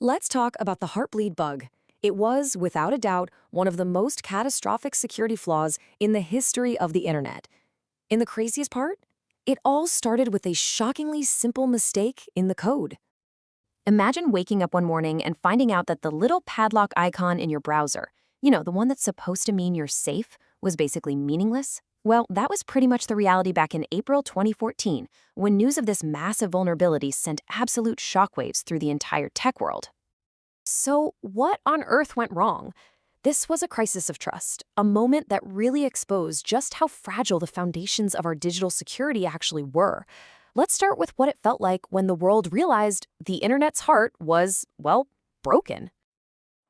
Let's talk about the Heartbleed bug. It was, without a doubt, one of the most catastrophic security flaws in the history of the internet. And the craziest part? It all started with a shockingly simple mistake in the code. Imagine waking up one morning and finding out that the little padlock icon in your browser, the one that's supposed to mean you're safe, was basically meaningless. Well, that was pretty much the reality back in April 2014, when news of this massive vulnerability sent absolute shockwaves through the entire tech world. So, what on earth went wrong? This was a crisis of trust, a moment that really exposed just how fragile the foundations of our digital security actually were. Let's start with what it felt like when the world realized the internet's heart was, well, broken.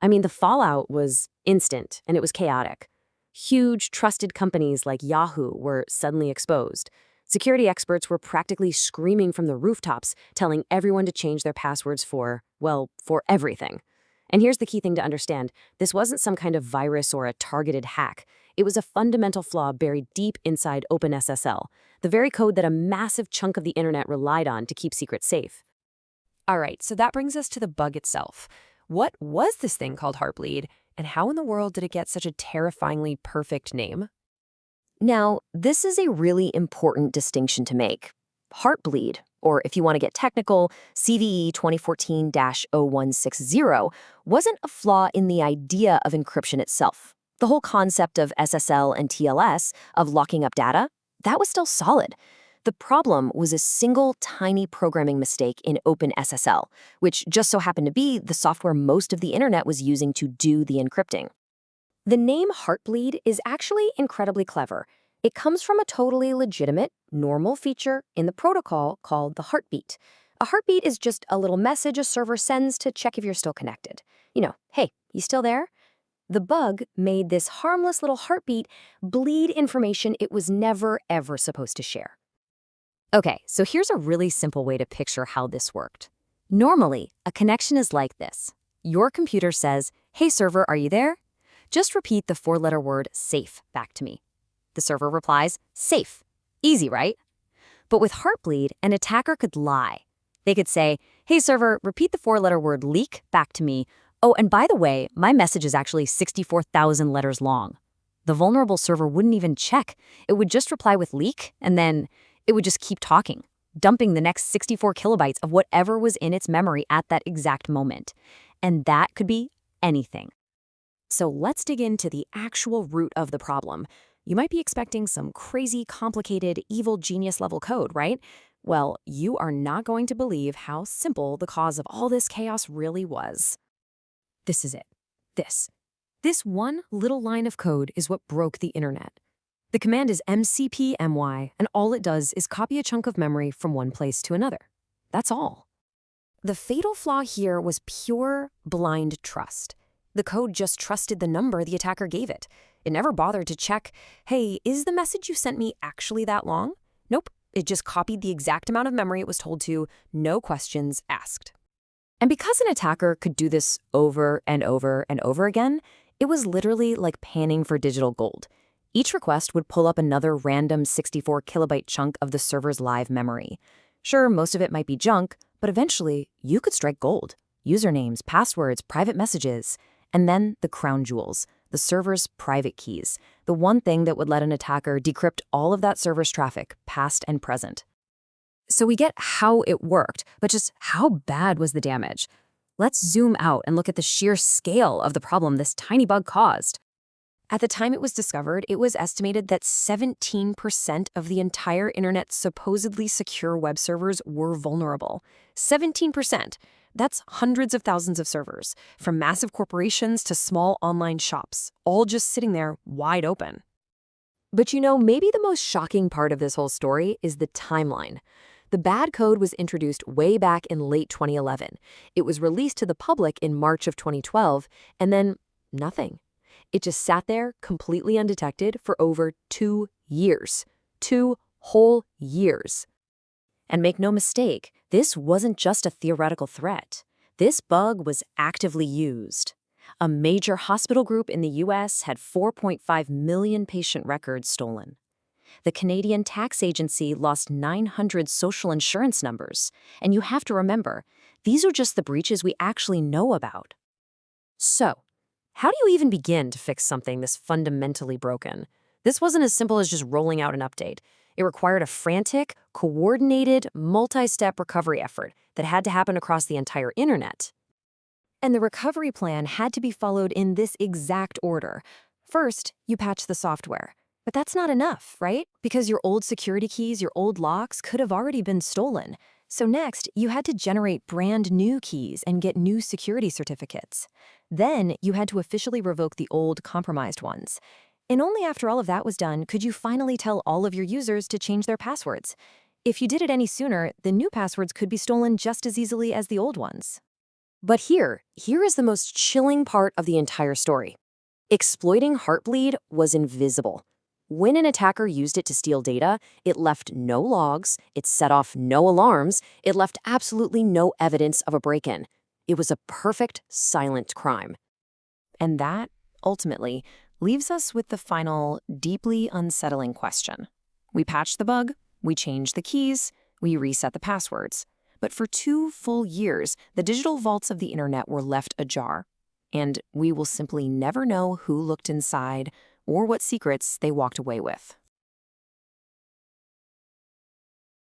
I mean, the fallout was instant and it was chaotic. Huge, trusted companies like Yahoo were suddenly exposed. Security experts were practically screaming from the rooftops, telling everyone to change their passwords for everything. And here's the key thing to understand. This wasn't some kind of virus or a targeted hack. It was a fundamental flaw buried deep inside OpenSSL, the very code that a massive chunk of the internet relied on to keep secrets safe. All right, so that brings us to the bug itself. What was this thing called Heartbleed, and how in the world did it get such a terrifyingly perfect name? Now, this is a really important distinction to make. Heartbleed, or if you want to get technical, CVE 2014-0160, wasn't a flaw in the idea of encryption itself. The whole concept of SSL and TLS, of locking up data, that was still solid. The problem was a single tiny programming mistake in OpenSSL, which just so happened to be the software most of the internet was using to do the encrypting. The name Heartbleed is actually incredibly clever. It comes from a totally legitimate, normal feature in the protocol called the heartbeat. A heartbeat is just a little message a server sends to check if you're still connected. Hey, you still there? The bug made this harmless little heartbeat bleed information it was never, ever supposed to share. Okay, so here's a really simple way to picture how this worked. Normally, a connection is like this. Your computer says, "Hey server, are you there? Just repeat the four-letter word safe back to me." The server replies, "Safe." Easy, right? But with Heartbleed, an attacker could lie. They could say, "Hey server, repeat the four-letter word leak back to me. Oh, and by the way, my message is actually 64,000 letters long." The vulnerable server wouldn't even check. It would just reply with leak, and then it would just keep talking, dumping the next 64 kilobytes of whatever was in its memory at that exact moment. And that could be anything. So let's dig into the actual root of the problem. You might be expecting some crazy, complicated, evil genius level code, right? Well, you are not going to believe how simple the cause of all this chaos really was. This is it. This one little line of code is what broke the internet. The command is mcpmy, and all it does is copy a chunk of memory from one place to another. That's all. The fatal flaw here was pure, blind trust. The code just trusted the number the attacker gave it. It never bothered to check, "Hey, is the message you sent me actually that long?" Nope, it just copied the exact amount of memory it was told to, no questions asked. And because an attacker could do this over and over and over again, it was literally like panning for digital gold. Each request would pull up another random 64 kilobyte chunk of the server's live memory. Sure, most of it might be junk, but eventually you could strike gold. Usernames, passwords, private messages, and then the crown jewels, the server's private keys, the one thing that would let an attacker decrypt all of that server's traffic, past and present. So we get how it worked, but just how bad was the damage? Let's zoom out and look at the sheer scale of the problem this tiny bug caused. At the time it was discovered, it was estimated that 17% of the entire internet's supposedly secure web servers were vulnerable. 17%. That's hundreds of thousands of servers, from massive corporations to small online shops, all just sitting there wide open. But maybe the most shocking part of this whole story is the timeline. The bad code was introduced way back in late 2011. It was released to the public in March of 2012, and then nothing. It just sat there completely undetected for over 2 years. 2 whole years. And make no mistake, this wasn't just a theoretical threat. This bug was actively used. A major hospital group in the US had 4.5 million patient records stolen. The Canadian tax agency lost 900 social insurance numbers. And you have to remember, These are just the breaches we actually know about. So, how do you even begin to fix something this fundamentally broken? This wasn't as simple as just rolling out an update. It required a frantic, coordinated, multi-step recovery effort that had to happen across the entire internet. And the recovery plan had to be followed in this exact order. First, you patch the software. But that's not enough, right? Because your old security keys, your old locks could have already been stolen. So next, you had to generate brand new keys and get new security certificates. Then, you had to officially revoke the old, compromised ones. And only after all of that was done could you finally tell all of your users to change their passwords. If you did it any sooner, the new passwords could be stolen just as easily as the old ones. But here is the most chilling part of the entire story. Exploiting Heartbleed was invisible. When an attacker used it to steal data, it left no logs, it set off no alarms, it left absolutely no evidence of a break-in. It was a perfect, silent crime. And that, ultimately, leaves us with the final, deeply unsettling question. We patched the bug, we changed the keys, we reset the passwords. But for 2 full years, the digital vaults of the internet were left ajar. And we will simply never know who looked inside or what secrets they walked away with.